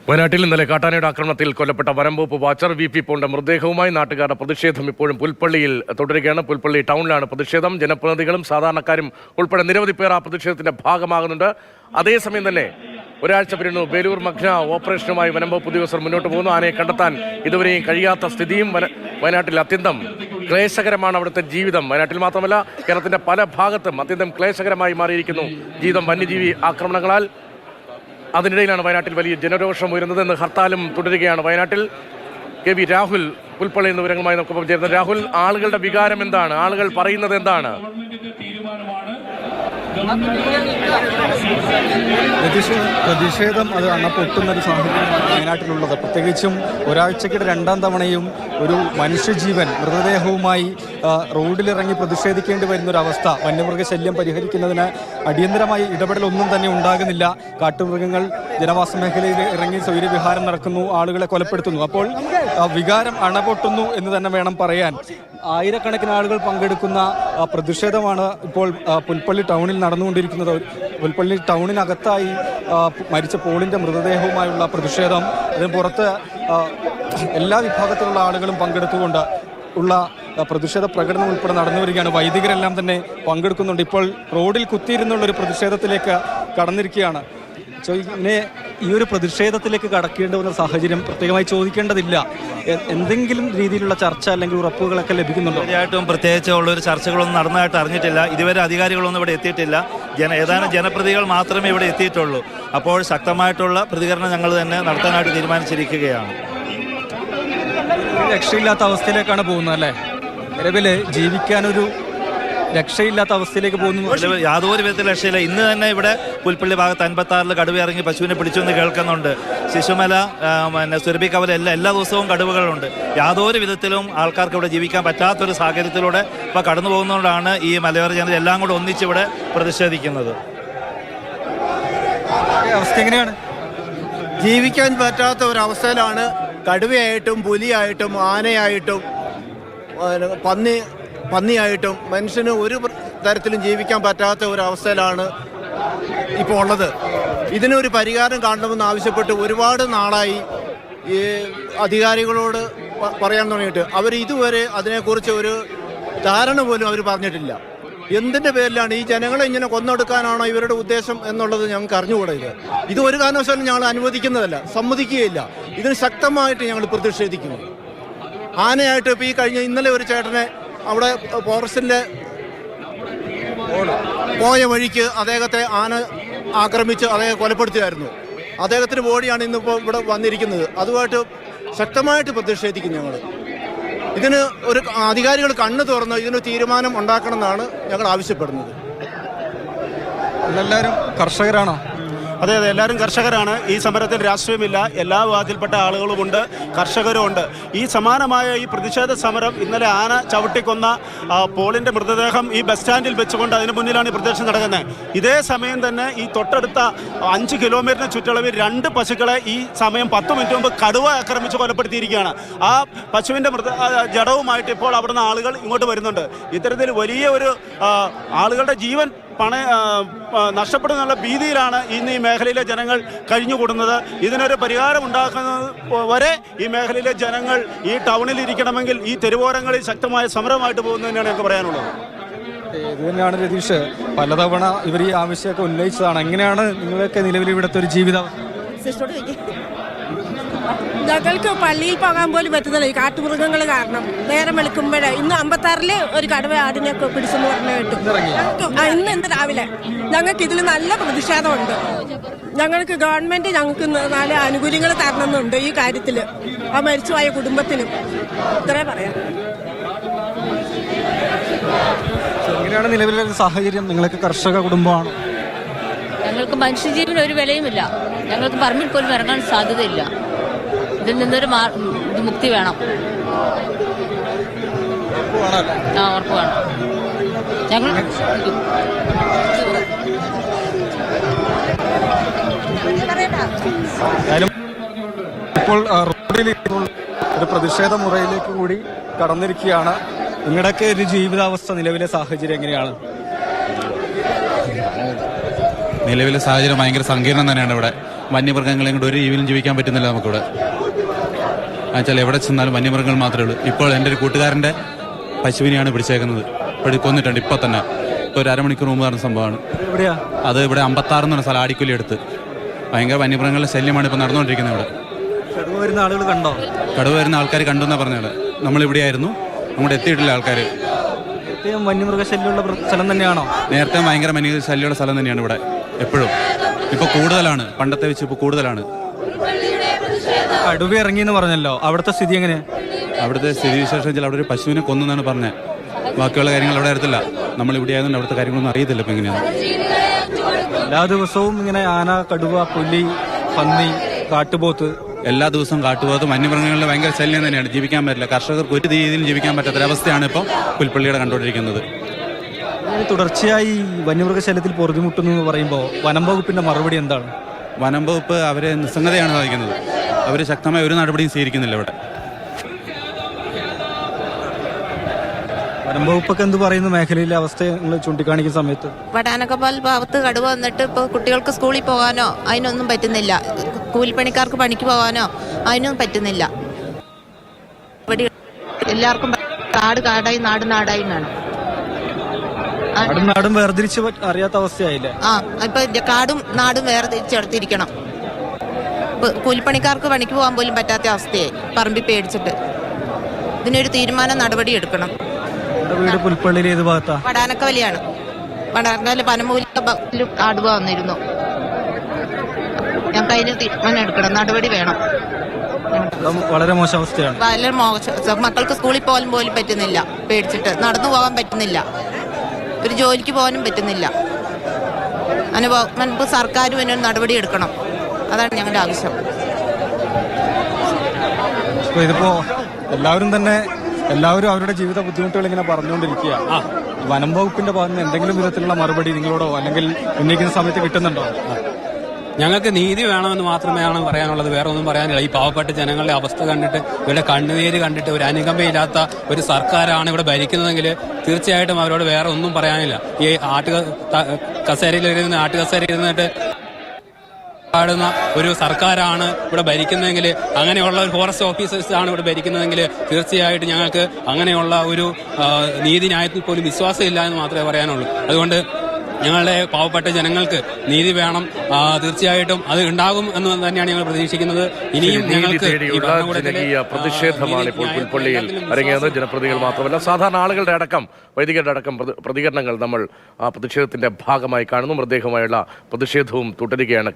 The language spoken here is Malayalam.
വയനാട്ടിൽ ഇന്നലെ കാട്ടാനയുടെ ആക്രമണത്തിൽ കൊല്ലപ്പെട്ട വനംവകുപ്പ് വാച്ചർ വി പി പോളിന്റെ മൃതദേഹവുമായി നാട്ടുകാരുടെ പ്രതിഷേധം ഇപ്പോഴും പുൽപ്പള്ളിയിൽ തുടരുകയാണ്. പുൽപ്പള്ളി ടൗണിലാണ് പ്രതിഷേധം. ജനപ്രതിനിധികളും സാധാരണക്കാരും ഉൾപ്പെടെ നിരവധി പേർ ആ പ്രതിഷേധത്തിന്റെ ഭാഗമാകുന്നുണ്ട്. അതേസമയം തന്നെ ഒരാഴ്ച പിന്നിടുന്നു ബേലൂർ മഗ്ന ഓപ്പറേഷനുമായി വനംവകുപ്പ് ഉദ്യോഗസ്ഥർ മുന്നോട്ട് പോകുന്നു. ആനയെ കണ്ടെത്താൻ ഇതുവരെയും കഴിയാത്ത സ്ഥിതിയും വയനാട്ടിൽ അത്യന്തം ക്ലേശകരമാണ് അവിടുത്തെ ജീവിതം. വയനാട്ടിൽ മാത്രമല്ല, കേരളത്തിന്റെ പല ഭാഗത്തും അത്യന്തം ക്ലേശകരമായി മാറിയിരിക്കുന്നു ജീവിതം വന്യജീവി ആക്രമണങ്ങളാൽ. അതിനിടയിലാണ് വയനാട്ടിൽ വലിയ ജനരോഷം ഉയരുന്നത്. എന്ന് ഹർത്താലും തുടരുകയാണ് വയനാട്ടിൽ. കെ വി രാഹുൽ പുൽപ്പള്ളിയിൽ നിന്ന് വിവരങ്ങളുമായി നമുക്കൊപ്പം ചേരുന്നത്. രാഹുൽ, ആളുകളുടെ വികാരം എന്താണ്? ആളുകൾ പറയുന്നത് എന്താണ്? പ്രതിഷേധം അത് അണപ്പൊട്ടുന്ന ഒരു സാഹചര്യമാണ് വയനാട്ടിലുള്ളത്. പ്രത്യേകിച്ചും ഒരാഴ്ചക്കിടെ രണ്ടാം തവണയും ഒരു മനുഷ്യജീവൻ മൃതദേഹവുമായി റോഡിലിറങ്ങി പ്രതിഷേധിക്കേണ്ടി വരുന്നൊരവസ്ഥ. വന്യമൃഗശല്യം പരിഹരിക്കുന്നതിന് അടിയന്തരമായി ഇടപെടലൊന്നും തന്നെ ഉണ്ടാകുന്നില്ല. കാട്ടുമൃഗങ്ങൾ ജനവാസ മേഖലയിൽ ഇറങ്ങി സ്വൈര്യവിഹാരം നടക്കുന്നു, ആളുകളെ കൊലപ്പെടുത്തുന്നു. അപ്പോൾ വികാരം അണപൊട്ടുന്നു എന്ന് തന്നെ വേണം പറയാൻ. ആയിരക്കണക്കിന് ആളുകൾ പങ്കെടുക്കുന്ന പ്രതിഷേധമാണ് ഇപ്പോൾ പുൽപ്പള്ളി ടൗണിൽ നടന്നുകൊണ്ടിരിക്കുന്നത്. പുൽപ്പള്ളി ടൗണിനകത്തായി മരിച്ച പോളിൻ്റെ മൃതദേഹവുമായുള്ള പ്രതിഷേധം. അതിന് പുറത്ത് എല്ലാ വിഭാഗത്തിലുള്ള ആളുകളും പങ്കെടുത്തുകൊണ്ട് ഉള്ള പ്രതിഷേധ പ്രകടനം ഉൾപ്പെടെ നടന്നു വരികയാണ്. വൈദികരെല്ലാം തന്നെ പങ്കെടുക്കുന്നുണ്ട്. ഇപ്പോൾ റോഡിൽ കുത്തിയിരുന്നുള്ളൊരു പ്രതിഷേധത്തിലേക്ക് കടന്നിരിക്കുകയാണ്. ഇങ്ങനെ ഈ ഒരു പ്രതിഷേധത്തിലേക്ക് കടക്കേണ്ടി വന്ന സാഹചര്യം പ്രത്യേകമായി ചോദിക്കേണ്ടതില്ല. എന്തെങ്കിലും രീതിയിലുള്ള ചർച്ച അല്ലെങ്കിൽ ഉറപ്പുകളൊക്കെ ലഭിക്കുന്നുണ്ടോ? തീർച്ചയായിട്ടും പ്രത്യേകിച്ച് ഉള്ളൊരു ചർച്ചകളൊന്നും നടന്നതായിട്ട് അറിഞ്ഞിട്ടില്ല. ഇതുവരെ അധികാരികളൊന്നും ഇവിടെ എത്തിയിട്ടില്ല. ഏതാനും ജനപ്രതിനിധികൾ മാത്രമേ ഇവിടെ എത്തിയിട്ടുള്ളൂ. അപ്പോൾ ശക്തമായിട്ടുള്ള പ്രതികരണം ഞങ്ങൾ തന്നെ നടത്താനായിട്ട് തീരുമാനിച്ചിരിക്കുകയാണ്. രക്ഷയില്ലാത്ത അവസ്ഥയിലേക്കാണ് പോകുന്നത് അല്ലേ? നിലവിൽ ജീവിക്കാനൊരു രക്ഷയില്ലാത്ത അവസ്ഥയിലേക്ക് പോകുന്നു. യാതൊരു വിധത്തിൽ രക്ഷയില്ല. ഇന്ന് തന്നെ ഇവിടെ പുൽപ്പള്ളി ഭാഗത്ത് 56 കടുവ ഇറങ്ങി പശുവിനെ പിടിച്ചെന്ന് കേൾക്കുന്നുണ്ട്. ശിശുമല, സുരഭിക്കവല എല്ലാ ദിവസവും കടുവകളുണ്ട്. യാതൊരു വിധത്തിലും ആൾക്കാർക്ക് ഇവിടെ ജീവിക്കാൻ പറ്റാത്തൊരു സാഹചര്യത്തിലൂടെ ഇപ്പോൾ കടന്നു പോകുന്നതുകൊണ്ടാണ് ഈ മലയോര ജനത എല്ലാം കൂടെ ഒന്നിച്ചിവിടെ പ്രതിഷേധിക്കുന്നത്. അവസ്ഥ എങ്ങനെയാണ്? ജീവിക്കാൻ പറ്റാത്ത ഒരവസ്ഥയിലാണ്. കടുവയായിട്ടും പുലിയായിട്ടും ആനയായിട്ടും പന്നിയായിട്ടും മനുഷ്യന് ഒരു തരത്തിലും ജീവിക്കാൻ പറ്റാത്ത ഒരവസ്ഥയിലാണ് ഇപ്പോൾ ഉള്ളത്. ഇതിനൊരു പരിഹാരം കാണണമെന്ന് ആവശ്യപ്പെട്ട് ഒരുപാട് നാളായി ഈ അധികാരികളോട് പറയാൻ തുടങ്ങിയിട്ട് അവർ ഇതുവരെ അതിനെക്കുറിച്ച് ഒരു ധാരണ പോലും അവർ പറഞ്ഞിട്ടില്ല. എന്തിൻ്റെ പേരിലാണ് ഈ ജനങ്ങളെ ഇങ്ങനെ കൊന്നൊടുക്കാനാണോ ഇവരുടെ ഉദ്ദേശം എന്നുള്ളത് ഞങ്ങൾക്ക് അറിഞ്ഞുകൂടാ. ഇത് ഒരു കാരണവശാലും ഞങ്ങൾ അനുവദിക്കുന്നതല്ല, സമ്മതിക്കുകയില്ല. ഇതിന് ശക്തമായിട്ട് ഞങ്ങൾ പ്രതിഷേധിക്കുന്നു. ആനയായിട്ട് ഇപ്പോൾ ഈ ഇന്നലെ ഒരു ചേട്ടനെ അവിടെ ഫോറസ്റ്റിലെ പോയ വഴിക്ക് അദ്ദേഹത്തെ ആന ആക്രമിച്ച് അദ്ദേഹം കൊലപ്പെടുത്തുകയായിരുന്നു. അദ്ദേഹത്തിൻ്റെ ബോഡിയാണ് ഇന്നിപ്പോൾ ഇവിടെ വന്നിരിക്കുന്നത്. അതുമായിട്ട് ശക്തമായിട്ട് പ്രതിഷേധിക്കും ഞങ്ങൾ. ഇതിന് ഒരു അധികാരികൾ കണ്ണു തുറന്ന് ഇതിന് തീരുമാനം ഉണ്ടാക്കണമെന്നാണ് ഞങ്ങൾ ആവശ്യപ്പെടുന്നത്. എല്ലാവരും കർഷകരാണോ? അതെ, എല്ലാവരും കർഷകരാണ്. ഈ സമരത്തിൽ രാഷ്ട്രീയമില്ല. എല്ലാ വിഭാഗത്തിൽപ്പെട്ട ആളുകളുമുണ്ട്, കർഷകരുമുണ്ട്. ഈ സമാനമായ ഈ പ്രതിഷേധ സമരം ഇന്നലെ ആന ചവിട്ടിക്കൊന്ന പോളിൻ്റെ മൃതദേഹം ഈ ബസ് സ്റ്റാൻഡിൽ വെച്ചുകൊണ്ട് അതിന് മുന്നിലാണ് ഈ പ്രതിഷേധം നടക്കുന്നത്. ഇതേ സമയം തന്നെ ഈ തൊട്ടടുത്ത 5 കിലോമീറ്ററിന് ചുറ്റളവിൽ 2 പശുക്കളെ ഈ സമയം 10 മിനിറ്റ് മുമ്പ് കടുവ ആക്രമിച്ച് കൊലപ്പെടുത്തിയിരിക്കുകയാണ്. ആ പശുവിൻ്റെ ജഡവുമായിട്ട് ഇപ്പോൾ അവിടുന്ന് ആളുകൾ ഇങ്ങോട്ട് വരുന്നുണ്ട്. ഇത്തരത്തിൽ വലിയ ഒരു ആളുകളുടെ ജീവൻ നഷ്ടപ്പെടുന്നുള്ള ഭീതിയിലാണ് ഇന്ന് ഈ മേഖലയിലെ ജനങ്ങൾ കഴിഞ്ഞുകൂടുന്നത്. ഇതിനൊരു പരിഹാരം ഉണ്ടാക്കുന്നത് വരെ ഈ മേഖലയിലെ ജനങ്ങൾ ഈ ടൗണിൽ ഇരിക്കണമെങ്കിൽ ഈ തെരുവോരങ്ങളിൽ ശക്തമായ സമരമായിട്ട് പോകുന്നതിനാണ് ഞങ്ങൾക്ക് പറയാനുള്ളത്. ഇത് തന്നെയാണ് രതീഷ്, പലതവണ ഇവർ ഈ ആവശ്യമൊക്കെ ഉന്നയിച്ചതാണ്. എങ്ങനെയാണ് നിങ്ങളൊക്കെ നിലവിൽ ഇവിടുത്തെ ഒരു ജീവിതം? ഞങ്ങൾക്ക് പള്ളിയിൽ പോകാൻ പോലും പറ്റുന്നില്ല ഈ കാട്ടുമൃഗങ്ങൾ കാരണം. നേരം വെളുക്കുമ്പോഴേ ഇന്ന് 56 ഒരു കടുവ ആടിനെ പിടിച്ചെന്ന് പറഞ്ഞു കേട്ടു. ഇന്ന് രാവിലെ ഞങ്ങൾക്ക് ഇതിൽ നല്ല പ്രതിഷേധമുണ്ട്. ഞങ്ങൾക്ക് ഗവൺമെന്റ് ഞങ്ങൾക്ക് നല്ല ആനുകൂല്യങ്ങൾ തരണമെന്നുണ്ട് ഈ കാര്യത്തിൽ. ആ മരിച്ചുപോയ കുടുംബത്തിനും ഇത്രേ പറയാം. എങ്ങനെയാണ് നിലവിലെ സാഹചര്യം? നിങ്ങൾക്ക് കർഷക കുടുംബമാണ്. ഞങ്ങൾക്ക് മനുഷ്യജീവന് ഒരു വിലയുമില്ല. ഞങ്ങൾക്ക് പറമ്പിൽ പോലും ഇറങ്ങാൻ സാധ്യതയില്ല. ഇതിൽ നിന്നൊരു മുക്തി വേണം. ഉറപ്പ് വേണം. ഞങ്ങൾ ഇപ്പോൾ റോഡിൽ ഒരു പ്രതിഷേധ മുറയിലേക്ക് കൂടി കടന്നിരിക്കുകയാണ്. നിങ്ങളുടെയൊക്കെ ഒരു ജീവിതാവസ്ഥ, നിലവിലെ സാഹചര്യം എങ്ങനെയാണ്? നിലവിലെ സാഹചര്യം ഭയങ്കര സങ്കീർണം തന്നെയാണ്. ഇവിടെ വന്യമൃഗങ്ങളെയും കൊണ്ട് ഒരു രീതിയിലും ജീവിക്കാൻ പറ്റുന്നില്ല നമുക്കിവിടെ. എന്നുവെച്ചാൽ എവിടെ ചെന്നാലും വന്യമൃഗങ്ങൾ മാത്രമേ ഉള്ളൂ. ഇപ്പോൾ എൻ്റെ ഒരു കൂട്ടുകാരൻ്റെ പശുവിനെയാണ് പിടിച്ചേക്കുന്നത്. ഇവിടെ കൊന്നിട്ടുണ്ട് ഇപ്പോൾ തന്നെ. ഇപ്പോൾ ഒരു അരമണിക്കൂർ മുമ്പ് നടന്ന സംഭവമാണ്. എവിടെയാ? അത് ഇവിടെ 56 എന്ന് പറഞ്ഞ സ്ഥലം, ആടിക്കൊല്ലി എടുത്ത്. ഭയങ്കര വന്യമൃഗങ്ങളുടെ ശല്യമാണ് ഇപ്പോൾ നടന്നുകൊണ്ടിരിക്കുന്നത് ഇവിടെ. കടുവ വരുന്ന ആളുകൾ കണ്ടോ? കടുവ വരുന്ന ആൾക്കാർ കണ്ടു എന്നാണ് പറഞ്ഞത്. നമ്മളിവിടെ ആയിരുന്നു, അങ്ങോട്ട് എത്തിയിട്ടില്ല ആൾക്കാർ. ഏറ്റവും വന്യമൃഗശല്യമുള്ള സ്ഥലം തന്നെയാണോ? നേരത്തെ ഭയങ്കര ശല്യമുള്ള സ്ഥലം തന്നെയാണ് ഇവിടെ എപ്പോഴും. ഇപ്പോൾ കൂടുതലാണ്, പണ്ടത്തെ വെച്ച് ഇപ്പോൾ കൂടുതലാണ്. കടുവ ഇറങ്ങി എന്ന് പറഞ്ഞല്ലോ, അവിടുത്തെ സ്ഥിതി എങ്ങനെയാ? അവിടുത്തെ സ്ഥിതിവിശേഷം വെച്ചാൽ അവിടെ ഒരു പശുവിനെ കൊന്നെന്നാണ് പറഞ്ഞത്. ബാക്കിയുള്ള കാര്യങ്ങൾ അവിടെ അറിയത്തില്ല. നമ്മളിവിടെ ആയതുകൊണ്ട് അവിടുത്തെ കാര്യങ്ങളൊന്നും അറിയത്തില്ല ഇപ്പം എങ്ങനെയാണ്. എല്ലാ ദിവസവും ഇങ്ങനെ ആന, കടുവ, പുലി, പന്നി, കാട്ടുപോത്ത്, എല്ലാ ദിവസവും കാട്ടുപോത്ത് വന്യമൃഗങ്ങളുടെ ഭയങ്കര ശല്യം തന്നെയാണ്. ജീവിക്കാൻ പറ്റില്ല. കർഷകർക്ക് ഒരു രീതിയിലും ജീവിക്കാൻ പറ്റാത്തൊരവസ്ഥയാണ് ഇപ്പോൾ പുൽപ്പള്ളിയുടെ കണ്ടുകൊണ്ടിരിക്കുന്നത്. തുടർച്ചയായി വന്യമൃഗശല്യത്തിൽ പൊറുതിമുട്ടുന്നു എന്ന് പറയുമ്പോൾ വനം വകുപ്പിന്റെ മറുപടി എന്താണ്? വനം വകുപ്പ് അവരെ നിസ്സംഗതയാണ് സാധിക്കുന്നത്. അവർ ശക്തമായ ഒരു നടപടിയും സ്വീകരിക്കുന്നില്ല ഇവിടെ. വനം വകുപ്പൊക്കെ എന്ത് പറയുന്നു മേഖലയിലെ അവസ്ഥ നിങ്ങൾ ചൂണ്ടിക്കാണിക്കുന്ന സമയത്ത്? വടാനക്കപ്പാൽ ഭാഗത്ത് കടുവ വന്നിട്ട് ഇപ്പോൾ കുട്ടികൾക്ക് സ്കൂളിൽ പോകാനോ അതിനൊന്നും പറ്റുന്നില്ല. കൂലിപ്പണിക്കാർക്ക് പണിക്ക് പോകാനോ അതിനൊന്നും പറ്റുന്നില്ല. ഇവിടെ എല്ലാവർക്കും കാടായി നാടായി വേണം. നാടും വേർതിരിച്ച് അറിയാത്ത അവസ്ഥയായില്ലേ? ഇപ്പൊ കാടും നാടും വേർതിരിച്ചെടുത്തിരിക്കണം. കൂലിപ്പണിക്കാർക്ക് പണിക്ക് പോകാൻ പോലും പറ്റാത്ത അവസ്ഥയായി പറമ്പി പേടിച്ചിട്ട്. ഇതിനൊരു തീരുമാനം നടപടി എടുക്കണം. വീട് പുൽപ്പള്ളിയിൽ ഏത് ഭാഗത്താ? വടാനക്കവലിയാണ്. വടാനക്കവലി പനമൂലിലും കാടുവ വന്നിരുന്നു. ഞങ്ങൾക്ക് അതിന് തീരുമാനം എടുക്കണം, നടപടി വേണം. വളരെ മോശം അവസ്ഥയാണ്. വളരെ മോശം. മക്കൾക്ക് സ്കൂളിൽ പോകാൻ പോലും പറ്റുന്നില്ല, പേടിച്ചിട്ട് നടന്നു പോകാൻ പറ്റുന്നില്ല, ഒരു ജോലിക്ക് പോകാനും പറ്റുന്നില്ല. മുൻപ് സർക്കാരും ഇതിനൊരു നടപടി എടുക്കണം. അതാണ് ഞങ്ങളുടെ ആവശ്യം. ഇതിപ്പോ എല്ലാവരും അവരുടെ ജീവിത ബുദ്ധിമുട്ടുകൾ ഇങ്ങനെ പറഞ്ഞുകൊണ്ടിരിക്കുക. വനം വകുപ്പിന്റെ ഭാഗത്ത് നിന്ന് എന്തെങ്കിലും വിധത്തിലുള്ള മറുപടി നിങ്ങളോടോ അല്ലെങ്കിൽ ഉന്നയിക്കുന്ന സമയത്ത് കിട്ടുന്നുണ്ടോ? ഞങ്ങൾക്ക് നീതി വേണമെന്ന് മാത്രമേ പറയാനുള്ളത്. വേറെ ഒന്നും പറയാനില്ല. ഈ പാവപ്പെട്ട ജനങ്ങളുടെ അവസ്ഥ കണ്ടിട്ട്, ഇവരുടെ കണ്ണുനീര് കണ്ടിട്ട്, ഒരു അനുകമ്പയില്ലാത്ത ഒരു സർക്കാരാണ് ഇവിടെ ഭരിക്കുന്നതെങ്കിൽ തീർച്ചയായിട്ടും അവരോട് വേറെ ഒന്നും പറയാനില്ല. ഈ നാട്ടുകസേരയിലിരുന്നിട്ട് ാടുന്ന ഒരു സർക്കാരാണ് ഇവിടെ ഭരിക്കുന്നതെങ്കിൽ, അങ്ങനെയുള്ള ഒരു ഫോറസ്റ്റ് ഓഫീസേഴ്സ് ആണ് ഇവിടെ ഭരിക്കുന്നതെങ്കിൽ തീർച്ചയായിട്ടും ഞങ്ങൾക്ക് അങ്ങനെയുള്ള ഒരു നീതിന്യായത്തിൽ പോലും വിശ്വാസമില്ല എന്ന് മാത്രമേ പറയാനുള്ളൂ. അതുകൊണ്ട് ഞങ്ങളുടെ പാവപ്പെട്ട ജനങ്ങൾക്ക് നീതി വേണം. തീർച്ചയായിട്ടും അത് ഉണ്ടാകും എന്ന് തന്നെയാണ് ഞങ്ങൾ പ്രതീക്ഷിക്കുന്നത്. ഇനിയും ഞങ്ങൾക്ക് ജനകീയ പ്രതിഷേധമാണ് ഇപ്പോൾ പുൽപ്പള്ളിയിൽ അരങ്ങേറുന്നത്. ജനപ്രതിനിധികൾ മാത്രമല്ല, സാധാരണ ആളുകളുടെ അടക്കം, വൈദികരുടെ അടക്കം പ്രതികരണങ്ങൾ നമ്മൾ ആ പ്രതിഷേധത്തിന്റെ ഭാഗമായി കാണുന്നു. മൃതദേഹവുമായുള്ള പ്രതിഷേധവും തുടരുകയാണ്.